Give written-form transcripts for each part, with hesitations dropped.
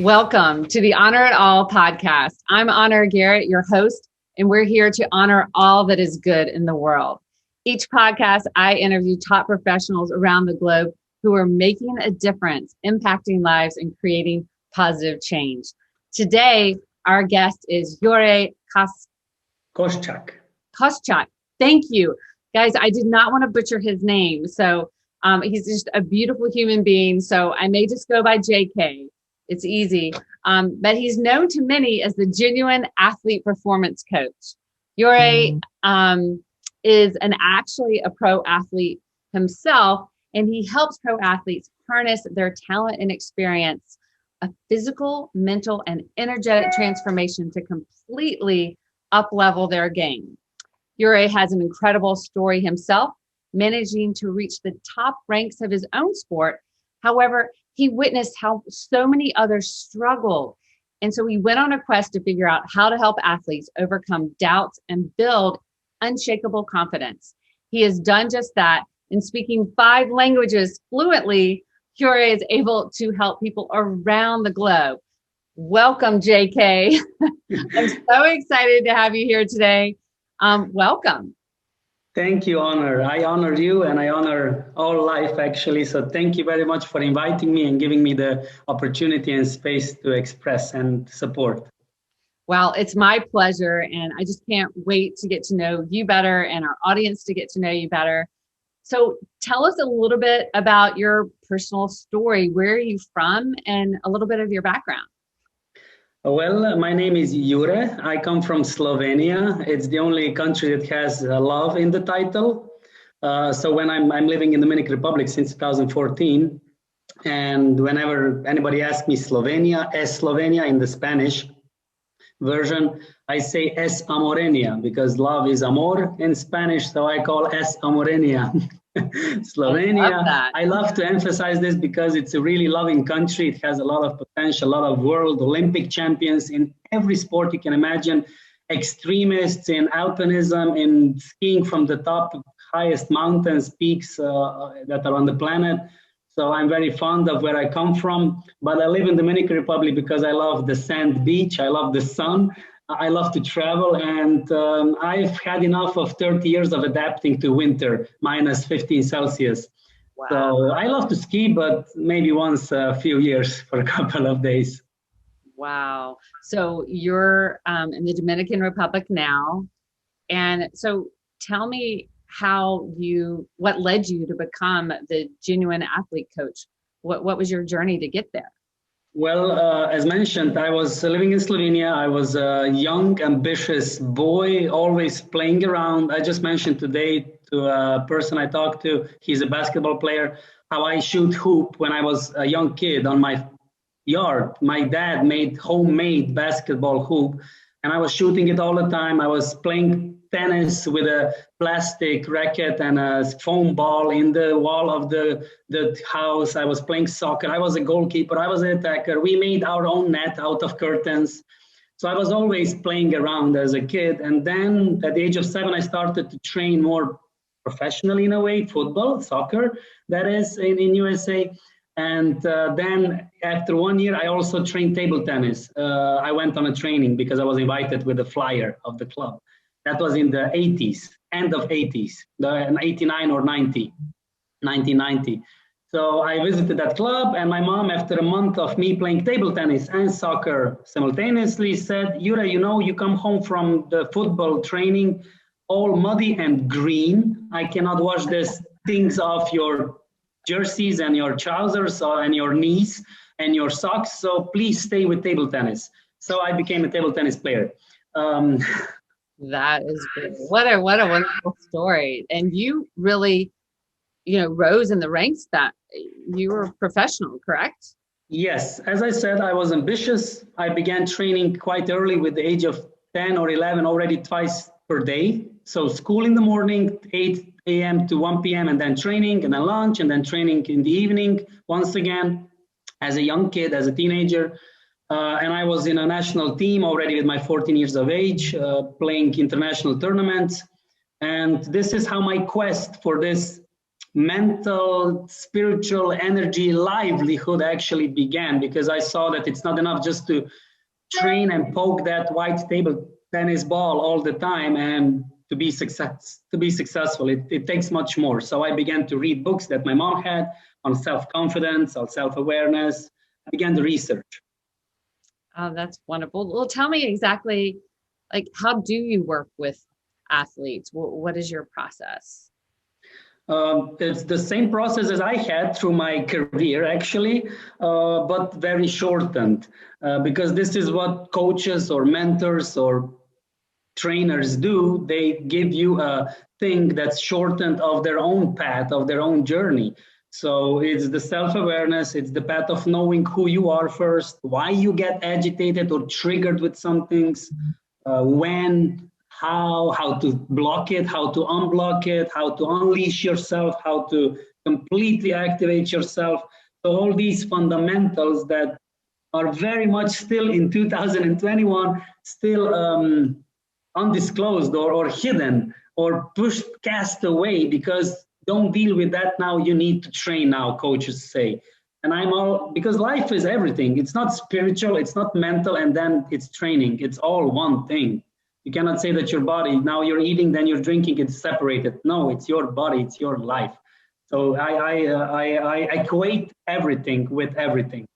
Welcome to the Honor It All podcast. I'm Honor Garrett, your host, and we're here to honor all that is good in the world. Each podcast, I interview top professionals around the globe who are making a difference, impacting lives, and creating positive change. Today, our guest is Jure Koscak. Koscak. Thank you. Guys, I did not want to butcher his name. So he's just a beautiful human being. So I may just go by JK. It's easy. But he's known to many as the genuine athlete performance coach. Jure is actually a pro athlete himself, and he helps pro athletes harness their talent and experience a physical, mental, and energetic transformation to completely up-level their game. Jure has an incredible story himself, managing to reach the top ranks of his own sport. However, he witnessed how so many others struggle. And so he went on a quest to figure out how to help athletes overcome doubts and build unshakable confidence. He has done just that. In speaking 5 languages fluently, Jure is able to help people around the globe. Welcome, JK. I'm so excited to have you here today. Welcome. Thank you, Honor. I honor you and I honor all life, actually. So thank you very much for inviting me and giving me the opportunity and space to express and support. Well, it's my pleasure. And I just can't wait to get to know you better and our audience to get to know you better. So tell us a little bit about your personal story. Where are you from and a little bit of your background? Well, my name is Jure. I come from Slovenia. It's the only country that has love in the title. So when I'm living in the Dominican Republic since 2014, and whenever anybody asks me Slovenia in the Spanish version, I say Es Amorenia because love is amor in Spanish. So I call Es Amorenia. Slovenia. I love to emphasize this because it's a really loving country. It has a lot of potential, a lot of world Olympic champions in every sport you can imagine, extremists in alpinism, in skiing from the top highest mountains, peaks that are on the planet. So I'm very fond of where I come from, but I live in the Dominican Republic because I love the sand beach. I love the sun. I love to travel, and I've had enough of 30 years of adapting to winter, minus 15 Celsius. Wow. So I love to ski, but maybe once a few years for a couple of days. Wow. So you're in the Dominican Republic now. And so tell me what led you to become the genuine athlete coach? What was your journey to get there? Well, as mentioned, I was living in Slovenia. I was a young, ambitious boy, always playing around. I just mentioned today to a person I talked to, he's a basketball player, how I shoot hoop when I was a young kid on my yard. My dad made homemade basketball hoop, and I was shooting it all the time. I was playing tennis with a plastic racket and a foam ball in the wall of the house. I was playing soccer. I was a goalkeeper. I was an attacker. We made our own net out of curtains. So I was always playing around as a kid. And then at the age of 7, I started to train more professionally in a way, football, soccer, that is in USA. And then after 1 year, I also trained table tennis. I went on a training because I was invited with a flyer of the club. That was in the 80s, end of 80s, 89 or 90, 1990. So I visited that club, and my mom, after a month of me playing table tennis and soccer simultaneously, said, Jure, you come home from the football training all muddy and green. I cannot wash these things off your jerseys and your trousers and your knees and your socks. So please stay with table tennis. So I became a table tennis player. That is great. What a wonderful story. And you really, rose in the ranks that you were professional, correct? Yes. As I said, I was ambitious. I began training quite early with the age of 10 or 11, already twice per day. So school in the morning, 8 a.m. to 1 p.m., and then training, and then lunch, and then training in the evening once again as a young kid, as a teenager. And I was in a national team already with my 14 years of age, playing international tournaments. And this is how my quest for this mental, spiritual energy, livelihood actually began, because I saw that it's not enough just to train and poke that white table tennis ball all the time and to be successful. It takes much more. So I began to read books that my mom had on self-confidence, on self-awareness. I began to research. Oh, that's wonderful. Well, tell me exactly, like, how do you work with athletes? What is your process? It's the same process as I had through my career, actually, but very shortened, because this is what coaches or mentors or trainers do. They give you a thing that's shortened of their own path, of their own journey. So it's the self-awareness, it's the path of knowing who you are first, why you get agitated or triggered with some things, when, how to block it, how to unblock it, how to unleash yourself, how to completely activate yourself. So all these fundamentals that are very much still in 2021, still undisclosed or hidden or pushed, cast away, because don't deal with that now. You need to train now, coaches say. And I'm all, because life is everything. It's not spiritual, it's not mental, and then it's training. It's all one thing. You cannot say that your body, now you're eating, then you're drinking, it's separated. No, it's your body, it's your life. So I equate everything with everything.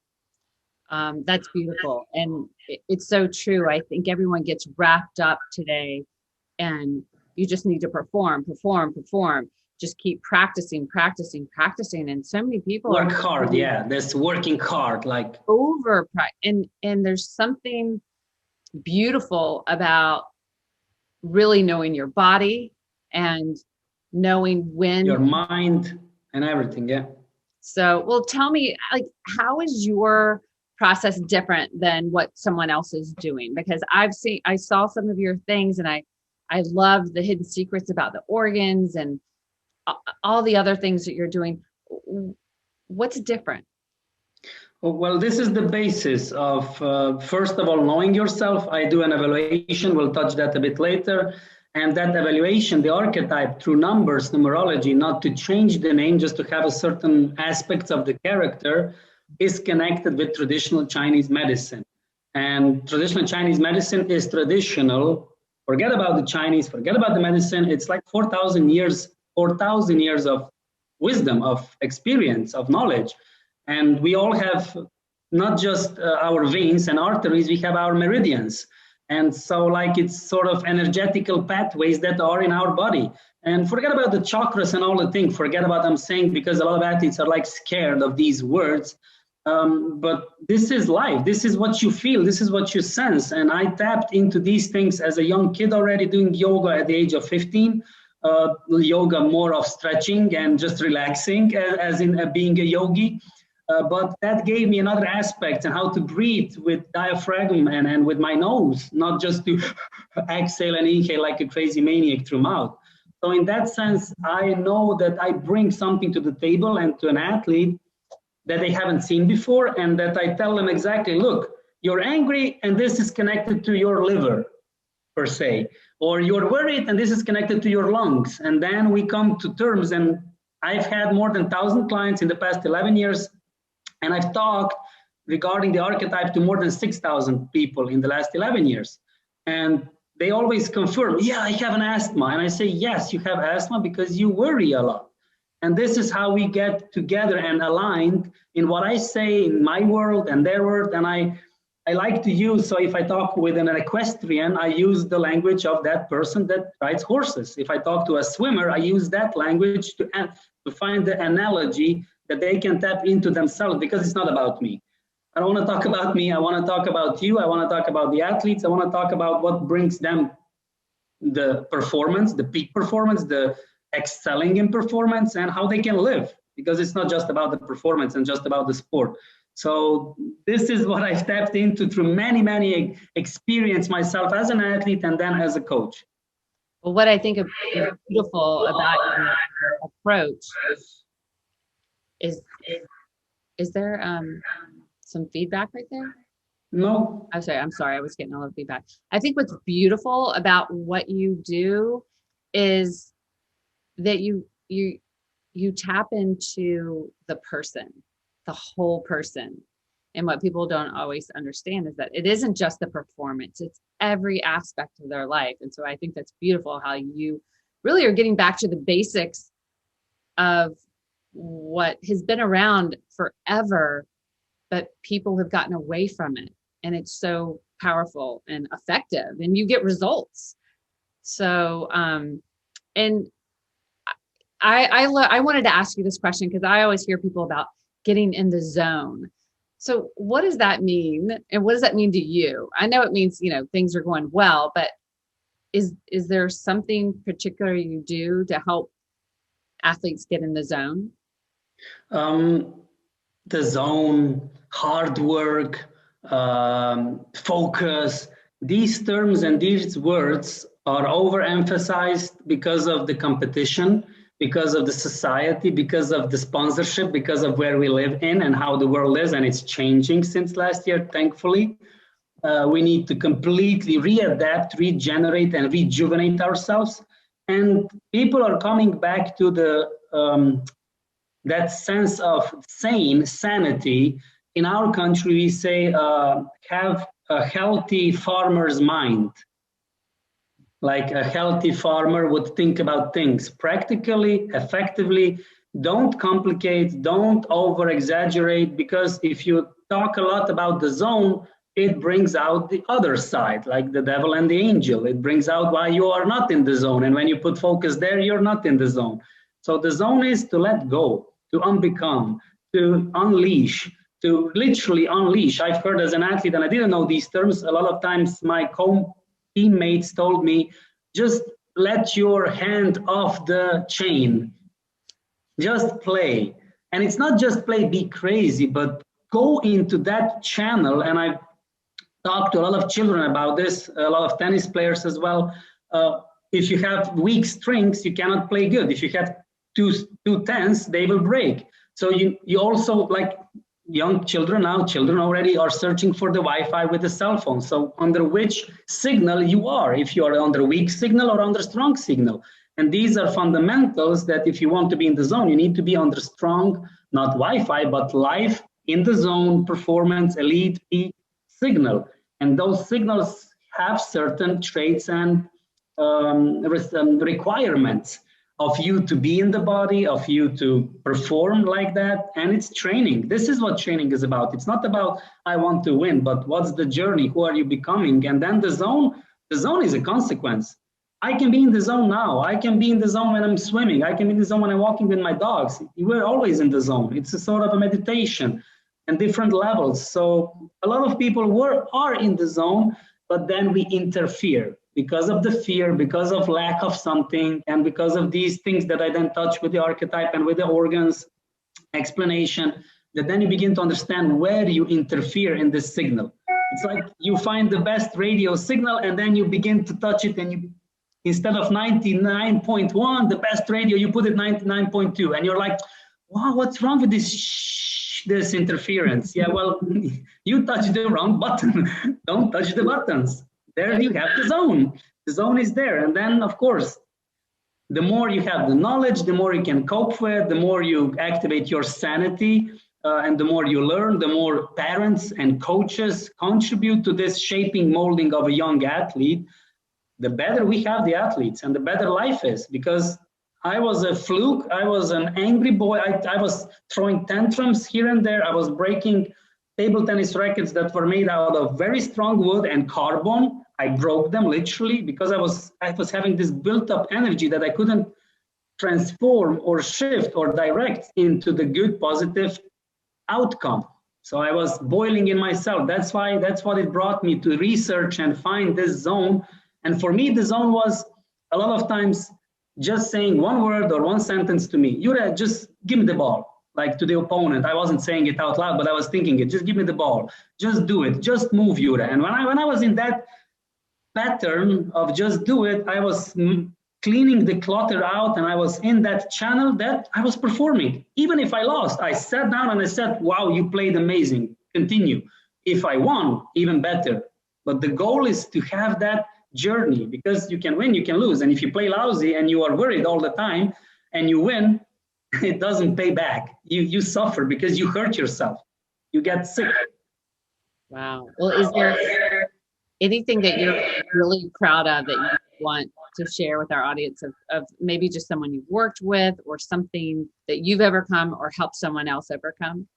That's beautiful. And it's so true. I think everyone gets wrapped up today, and you just need to perform, perform, perform. Just keep practicing, practicing, practicing. And so many people work hard. Yeah, that's working hard, like over. And there's something beautiful about really knowing your body and knowing when your mind and everything. Yeah. So, well, tell me, like, how is your process different than what someone else is doing? Because I saw some of your things, and I love the hidden secrets about the organs and all the other things that you're doing. What's different? Well, this is the basis of, first of all, knowing yourself. I do an evaluation. We'll touch that a bit later. And that evaluation, the archetype through numbers, numerology, not to change the name, just to have a certain aspects of the character, is connected with traditional Chinese medicine. And traditional Chinese medicine is traditional. Forget about the Chinese, forget about the medicine. It's like 4,000 years of wisdom, of experience, of knowledge. And we all have not just our veins and arteries, we have our meridians. And so, like, it's sort of energetical pathways that are in our body. And forget about the chakras and all the things. Forget about them saying, because a lot of athletes are like scared of these words. But this is life. This is what you feel. This is what you sense. And I tapped into these things as a young kid already, doing yoga at the age of 15. Yoga more of stretching and just relaxing, as in being a yogi. But that gave me another aspect and how to breathe with diaphragm and with my nose, not just to exhale and inhale like a crazy maniac through mouth. So in that sense, I know that I bring something to the table and to an athlete that they haven't seen before, and that I tell them exactly, look, you're angry and this is connected to your liver, per se, or you're worried and this is connected to your lungs. And then we come to terms, and I've had more than 1,000 clients in the past 11 years. And I've talked regarding the archetype to more than 6,000 people in the last 11 years. And they always confirm, yeah, I have an asthma. And I say, yes, you have asthma because you worry a lot. And this is how we get together and aligned in what I say in my world and their world. And I like to use, so if I talk with an equestrian, I use the language of that person that rides horses. If I talk to a swimmer, I use that language to find the analogy that they can tap into themselves, because it's not about me. I don't want to talk about me. I want to talk about you. I want to talk about the athletes. I want to talk about what brings them the performance, the peak performance, the excelling in performance, and how they can live, because it's not just about the performance and just about the sport. So this is what I've tapped into through many experience myself as an athlete and then as a coach. Well, what I think is beautiful about your approach is there some feedback right there? No. I'm sorry. I was getting a little feedback. I think what's beautiful about what you do is that you you tap into the person, the whole person. And what people don't always understand is that it isn't just the performance, it's every aspect of their life. And so I think that's beautiful how you really are getting back to the basics of what has been around forever, but people have gotten away from it. And it's so powerful and effective, and you get results. So, and I wanted to ask you this question because I always hear people about getting in the zone. So what does that mean? And what does that mean to you? I know it means, things are going well, but is there something particular you do to help athletes get in the zone? The zone, hard work, focus, these terms and these words are overemphasized because of the competition, because of the society, because of the sponsorship, because of where we live in and how the world is, and it's changing since last year, thankfully. We need to completely readapt, regenerate, and rejuvenate ourselves. And people are coming back to the that sense of sanity. In our country, we say have a healthy farmer's mind. Like a healthy farmer would think about things practically, effectively. Don't complicate, don't over exaggerate, because if you talk a lot about the zone, it brings out the other side, like the devil and the angel. It brings out why you are not in the zone. And when you put focus there, you're not in the zone. So the zone is to let go, to unbecome, to unleash, to literally unleash. I've heard as an athlete, and I didn't know these terms, a lot of times my teammates told me, just let your hand off the chain, just play. And it's not just play, be crazy, but go into that channel. And I've talked to a lot of children about this, a lot of tennis players as well. If you have weak strings, you cannot play good. If you have two tens, they will break. So you also, like young children now, children already are searching for the Wi-Fi with the cell phone. So under which signal you are, if you are under weak signal or under strong signal. And these are fundamentals that if you want to be in the zone, you need to be under strong, not Wi-Fi, but live in the zone, performance, elite, peak signal. And those signals have certain traits and requirements of you to be in the body, of you to perform like that. And it's training. This is what training is about. It's not about, I want to win, but what's the journey? Who are you becoming? And then the zone is a consequence. I can be in the zone now. I can be in the zone when I'm swimming. I can be in the zone when I'm walking with my dogs. We're always in the zone. It's a sort of a meditation and different levels. So a lot of people are in the zone, but then we interfere because of the fear, because of lack of something, and because of these things that I then touch with the archetype and with the organs explanation, that then you begin to understand where you interfere in this signal. It's like you find the best radio signal and then you begin to touch it, and you, instead of 99.1, the best radio, you put it 99.2, and you're like, wow, what's wrong with this interference? Yeah, well, you touched the wrong button. Don't touch the buttons. There you have the zone. The zone is there. And then, of course, the more you have the knowledge, the more you can cope with, the more you activate your sanity, and the more you learn, the more parents and coaches contribute to this shaping, molding of a young athlete, the better we have the athletes and the better life is. Because I was a fluke. I was an angry boy. I was throwing tantrums here and there. I was breaking table tennis rackets that were made out of very strong wood and carbon. I broke them literally because I was having this built up energy that I couldn't transform or shift or direct into the good, positive outcome. So I was boiling in myself. That's what it brought me to research and find this zone. And for me, the zone was a lot of times just saying one word or one sentence to me. Jure, just give me the ball. Like to the opponent. I wasn't saying it out loud, but I was thinking it. Just give me the ball. Just do it. Just move, Jure. And when I was in that pattern of just do it, I was cleaning the clutter out, and I was in that channel that I was performing. Even if I lost, I sat down and I said, wow, you played amazing. Continue. If I won, even better. But the goal is to have that journey, because you can win, you can lose. And if you play lousy and you are worried all the time and you win, it doesn't pay back. You suffer because you hurt yourself. You get sick. Wow. Well, is there anything that you're really proud of that you want to share with our audience of maybe just someone you've worked with or something that you've overcome or helped someone else overcome?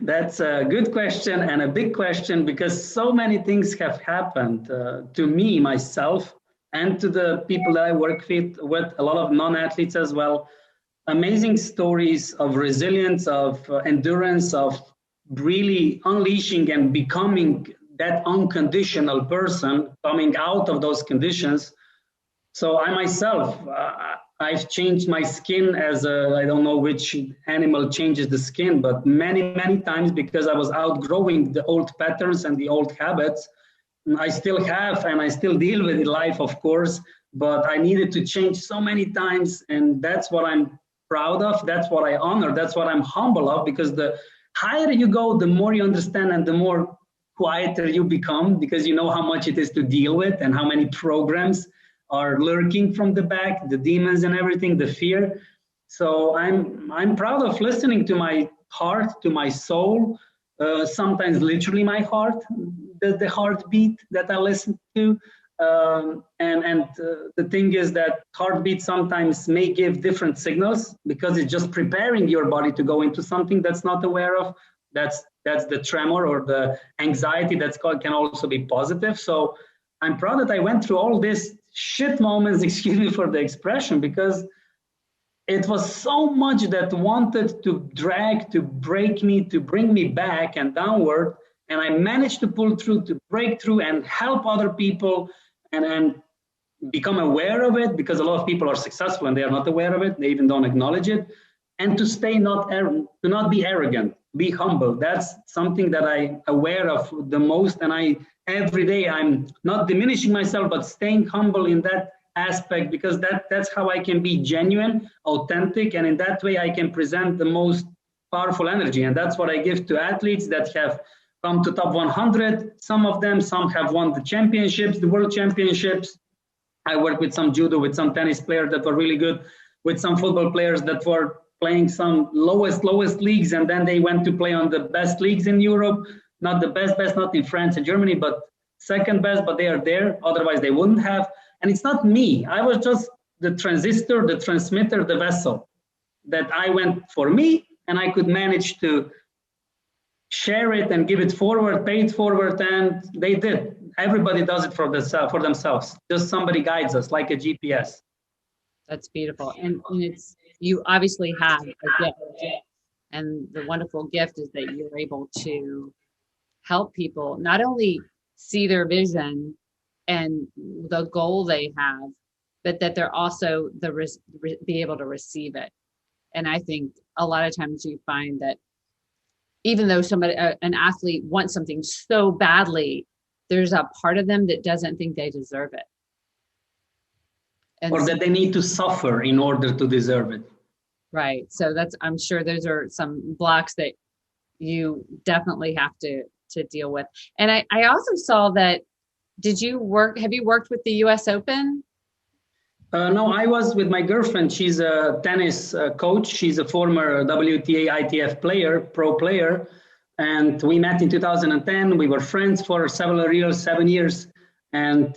That's a good question and a big question because so many things have happened to me, myself, and to the people that I work with a lot of non-athletes as well. Amazing stories of resilience, of endurance, of really unleashing and becoming that unconditional person, coming out of those conditions. So I myself, I've changed my skin as I don't know which animal changes the skin, but many, many times because I was outgrowing the old patterns and the old habits. I still have, and I still deal with life, of course, but I needed to change so many times. And that's what I'm proud of. That's what I honor. That's what I'm humble of, because the higher you go, the more you understand and the more quieter you become, because you know how much it is to deal with and how many programs are lurking from the back, the demons and everything, the fear. So I'm proud of listening to my heart, to my soul, sometimes literally my heart, the heartbeat that I listen to. The thing is that heartbeat sometimes may give different signals because it's just preparing your body to go into something that's not aware of. That's the tremor or the anxiety can also be positive. So I'm proud that I went through all these shit moments, excuse me for the expression, because it was so much that wanted to drag, to break me, to bring me back and downward. And I managed to pull through, to break through and help other people and become aware of it, because a lot of people are successful and they are not aware of it. They even don't acknowledge it. And to stay to not be arrogant, be humble. That's something that I'm aware of the most. And every day I'm not diminishing myself, but staying humble in that aspect, because that's how I can be genuine, authentic, and in that way I can present the most powerful energy. And that's what I give to athletes that have come to top 100. Some have won the championships, the world championships. I work with some judo, with some tennis players that were really good, with some football players that were playing some lowest leagues, and then they went to play on the best leagues in Europe. Not the best, not in France and Germany, but second best, but they are there. Otherwise, they wouldn't have. And it's not me. I was just the transistor, the transmitter, the vessel that I went for me, and I could manage to share it and give it forward, pay it forward, and they did. Everybody does it for themselves. Just somebody guides us like a GPS. That's beautiful. And you obviously have a gift. And the wonderful gift is that you're able to help people not only see their vision and the goal they have, but that they're also be able to receive it. And I think a lot of times you find that even though an athlete wants something so badly, there's a part of them that doesn't think they deserve it. Or that they need to suffer in order to deserve it. Right. So I'm sure those are some blocks that you definitely have to deal with. And I also saw that, have you worked with the US Open? No, I was with my girlfriend. She's a tennis coach. She's a former WTA ITF pro player. And we met in 2010. We were friends for several years, 7 years. And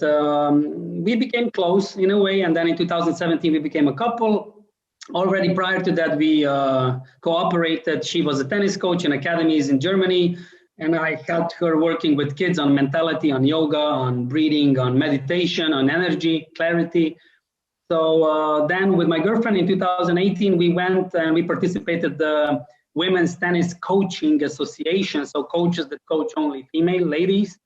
we became close in a way. And then in 2017, we became a couple. Already prior to that, we cooperated. She was a tennis coach in academies in Germany. And I helped her working with kids on mentality, on yoga, on breathing, on meditation, on energy, clarity. So then with my girlfriend in 2018, we went and we participated the Women's Tennis Coaching Association. So coaches that coach only female ladies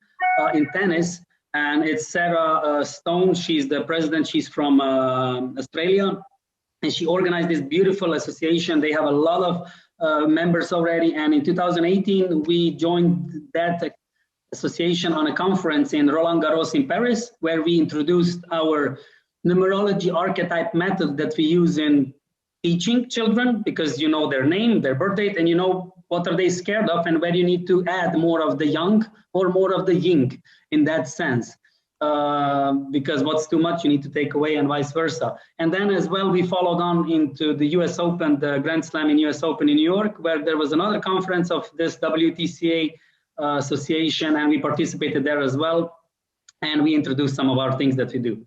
in tennis. And it's Sarah Stone. She's the president. She's from Australia. And she organized this beautiful association. They have a lot of members already. And in 2018, we joined that association on a conference in Roland Garros in Paris, where we introduced our numerology archetype method that we use in teaching children, because you know their name, their birth date, and you know what are they scared of and where you need to add more of the yang or more of the yin in that sense. because what's too much you need to take away, and vice versa. And then as well, we followed on into the US Open, the Grand Slam in US Open in New York, where there was another conference of this WTCA association, and we participated there as well. And we introduced some of our things that we do.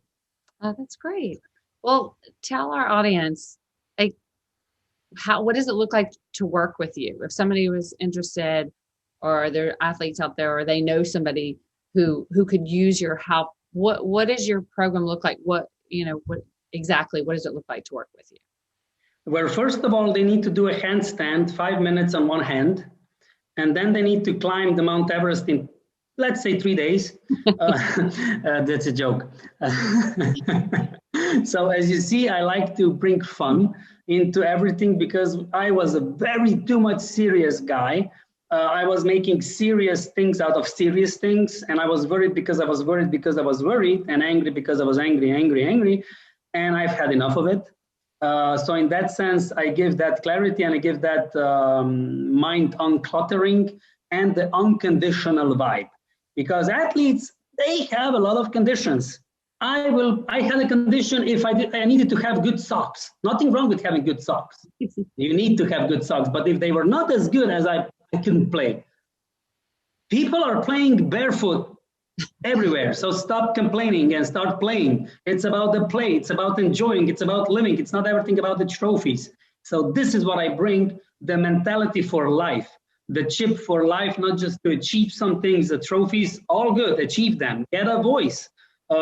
Oh, that's great. Well, tell our audience, like, what does it look like to work with you? If somebody was interested, or there are athletes out there, or they know somebody who could use your help, what does your program look like? What does it look like to work with you? Well, first of all, they need to do a handstand, 5 minutes on one hand, and then they need to climb the Mount Everest in, let's say, 3 days. That's a joke. So as you see, I like to bring fun into everything, because I was a very too much serious guy. I was making serious things out of serious things, and I was worried because I was worried because I was worried, and angry because I was angry, and I've had enough of it. So in that sense, I give that clarity, and I give that mind uncluttering and the unconditional vibe, because athletes, they have a lot of conditions. I had a condition if I needed to have good socks. Nothing wrong with having good socks. You need to have good socks, but if they were not as good as I couldn't play. People are playing barefoot everywhere. So stop complaining and start playing. It's about the play. It's about enjoying. It's about living. It's not everything about the trophies. So this is what I bring, the mentality for life, the chip for life, not just to achieve some things, the trophies, all good, achieve them, get a voice.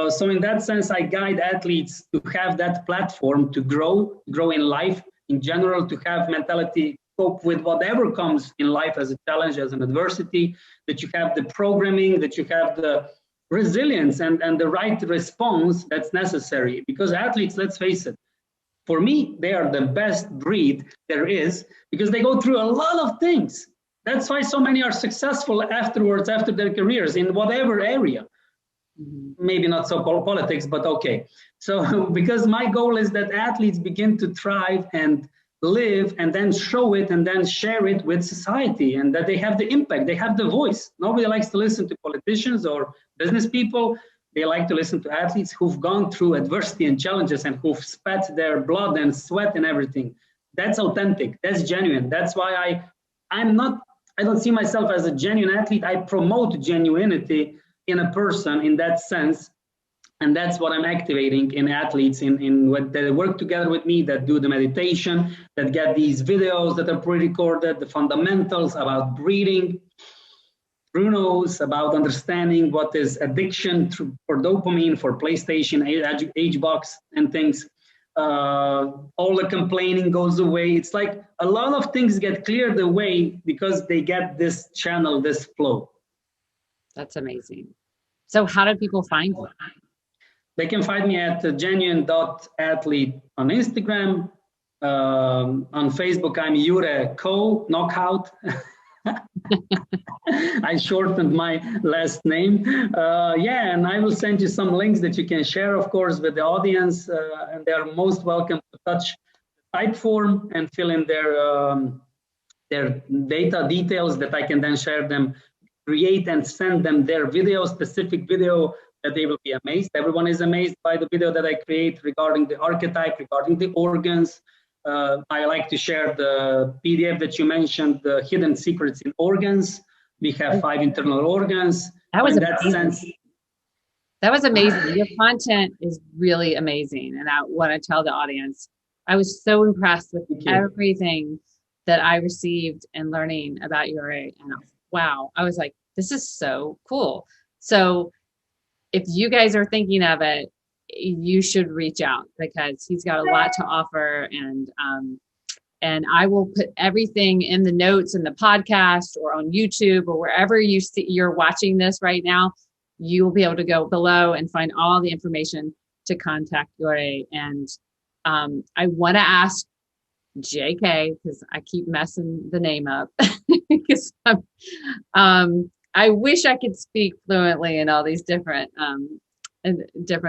So in that sense, I guide athletes to have that platform to grow in life in general, to have mentality, cope with whatever comes in life as a challenge, as an adversity, that you have the programming, that you have the resilience and the right response that's necessary. Because athletes, let's face it, for me, they are the best breed there is, because they go through a lot of things. That's why so many are successful afterwards, after their careers, in whatever area. Maybe not so politics, but okay. So because my goal is that athletes begin to thrive and live, and then show it, and then share it with society, and that they have the impact, they have the voice. Nobody likes to listen to politicians or business people. They like to listen to athletes who've gone through adversity and challenges, and who've spat their blood and sweat and everything. That's authentic, that's genuine. That's why I don't see myself as a genuine athlete. I promote genuinity in a person in that sense. And that's what I'm activating in athletes, in what they work together with me, that do the meditation, that get these videos that are pre-recorded, the fundamentals about breathing, Bruno's about understanding what is addiction for dopamine, for PlayStation, age box and things. All the complaining goes away. It's like a lot of things get cleared away because they get this channel, this flow. That's amazing. So how do people find you? They can find me at genuine.athlete on Instagram. On Facebook, I'm Jure Knockout. I shortened my last name. And I will send you some links that you can share, of course, with the audience. And they are most welcome to touch the type form and fill in their data details, that I can then share them, create and send them their video, specific video, that they will be amazed. Everyone is amazed by the video that I create regarding the archetype, regarding the organs. I like to share the PDF that you mentioned, the hidden secrets in organs. We have 5 internal organs. That was amazing. That was amazing. Your content is really amazing. And I want to tell the audience, I was so impressed with everything that I received and learning about Jure. And wow, I was like, this is so cool. So if you guys are thinking of it, you should reach out, because he's got a lot to offer. And I will put everything in the notes in the podcast, or on YouTube, or wherever you're watching this right now. You will be able to go below and find all the information to contact Jure. And I want to ask JK, because I keep messing the name up, because I wish I could speak fluently in all these different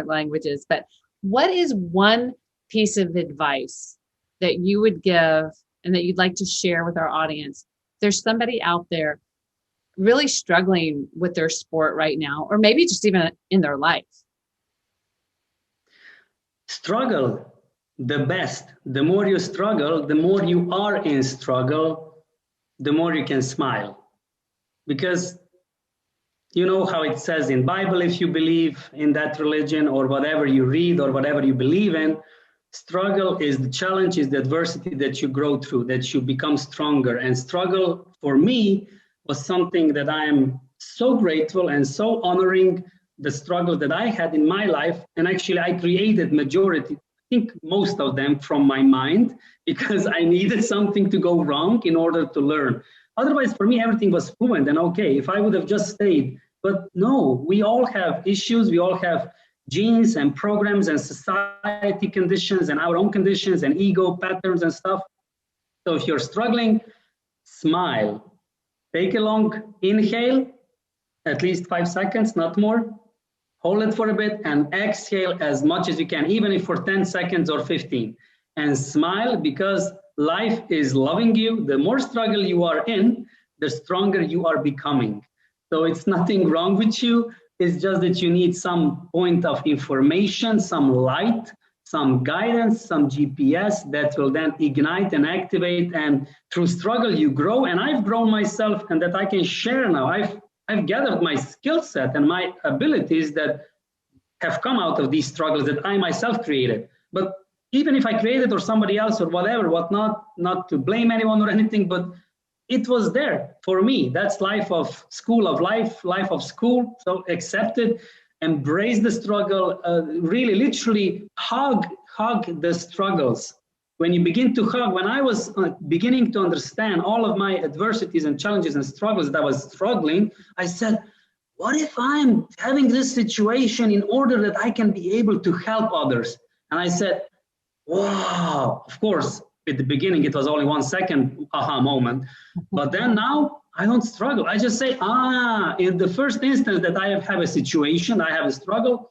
languages. But what is one piece of advice that you would give and that you'd like to share with our audience? There's somebody out there really struggling with their sport right now, or maybe just even in their life? Struggle the best. The more you struggle, the more you are in struggle, the more you can smile. Because you know how it says in Bible, if you believe in that religion or whatever you read or whatever you believe in, struggle is the challenge, is the adversity that you grow through, that you become stronger. And struggle for me was something that I am so grateful and so honoring the struggle that I had in my life. And actually I created majority, I think most of them from my mind, because I needed something to go wrong in order to learn. Otherwise, for me, everything was fluent and okay. If I would have just stayed, but no, we all have issues. We all have genes and programs and society conditions and our own conditions and ego patterns and stuff. So if you're struggling, smile. Take a long inhale, at least 5 seconds, not more. Hold it for a bit and exhale as much as you can, even if for 10 seconds or 15. And smile, because life is loving you. The more struggle you are in, the stronger you are becoming. So it's nothing wrong with you. It's just that you need some point of information, some light, some guidance, some GPS that will then ignite and activate. And through struggle, you grow. And I've grown myself, and that I can share now. I've gathered my skill set and my abilities that have come out of these struggles that I myself created. But even if I created or somebody else or whatever, whatnot, not to blame anyone or anything, but it was there for me. That's life of school of life, life of school. So accept it, embrace the struggle, really literally hug the struggles. When you begin to hug, when I was beginning to understand all of my adversities and challenges and struggles that I was struggling, I said, what if I'm having this situation in order that I can be able to help others? And I said, wow, of course, at the beginning, it was only 1 second aha moment. But then now I don't struggle. I just say, in the first instance that I have a situation, I have a struggle,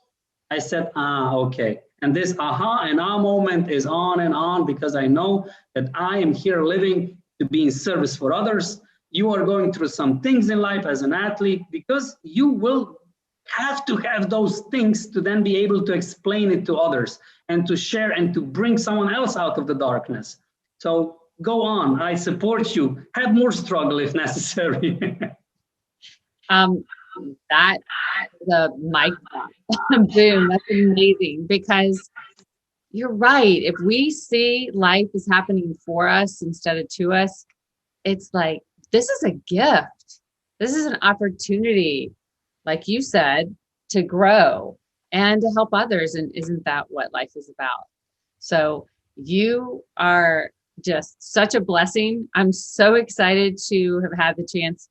I said, okay. And this aha and moment is on and on because I know that I am here living to be in service for others. You are going through some things in life as an athlete because you will have to have those things to then be able to explain it to others and to share and to bring someone else out of the darkness. So go on. I support you. Have more struggle if necessary. That the mic drop. Boom. That's amazing, because you're right. If we see life is happening for us instead of to us, it's like, this is a gift. This is an opportunity, like you said, to grow and to help others. And isn't that what life is about? So you are just such a blessing. I'm so excited to have had the chance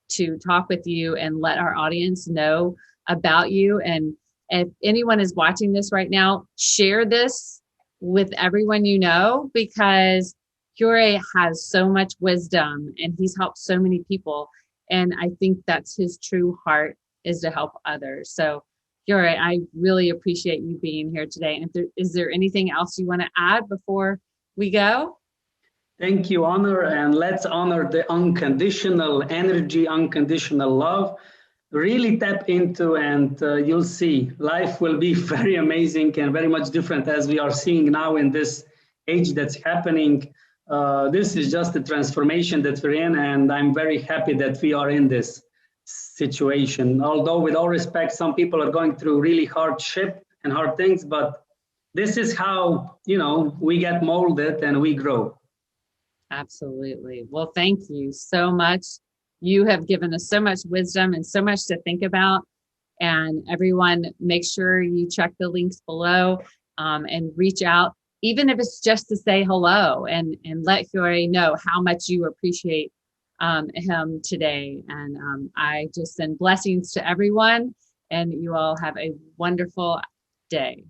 to talk with you and let our audience know about you. And if anyone is watching this right now, share this with everyone you know, because Jure has so much wisdom and he's helped so many people. And I think that's his true heart, is to help others. So Jure, I really appreciate you being here today. And is there anything else you want to add before we go? Thank you, honor, and let's honor the unconditional energy, unconditional love. Really tap into, and you'll see life will be very amazing and very much different as we are seeing now in this age that's happening. This is just a transformation that we're in, and I'm very happy that we are in this situation. Although, with all respect, some people are going through really hardship and hard things, but this is how, we get molded and we grow. Absolutely. Well, thank you so much. You have given us so much wisdom and so much to think about. And everyone, make sure you check the links below and reach out, even if it's just to say hello and let Jure know how much you appreciate him today. And I just send blessings to everyone, and you all have a wonderful day.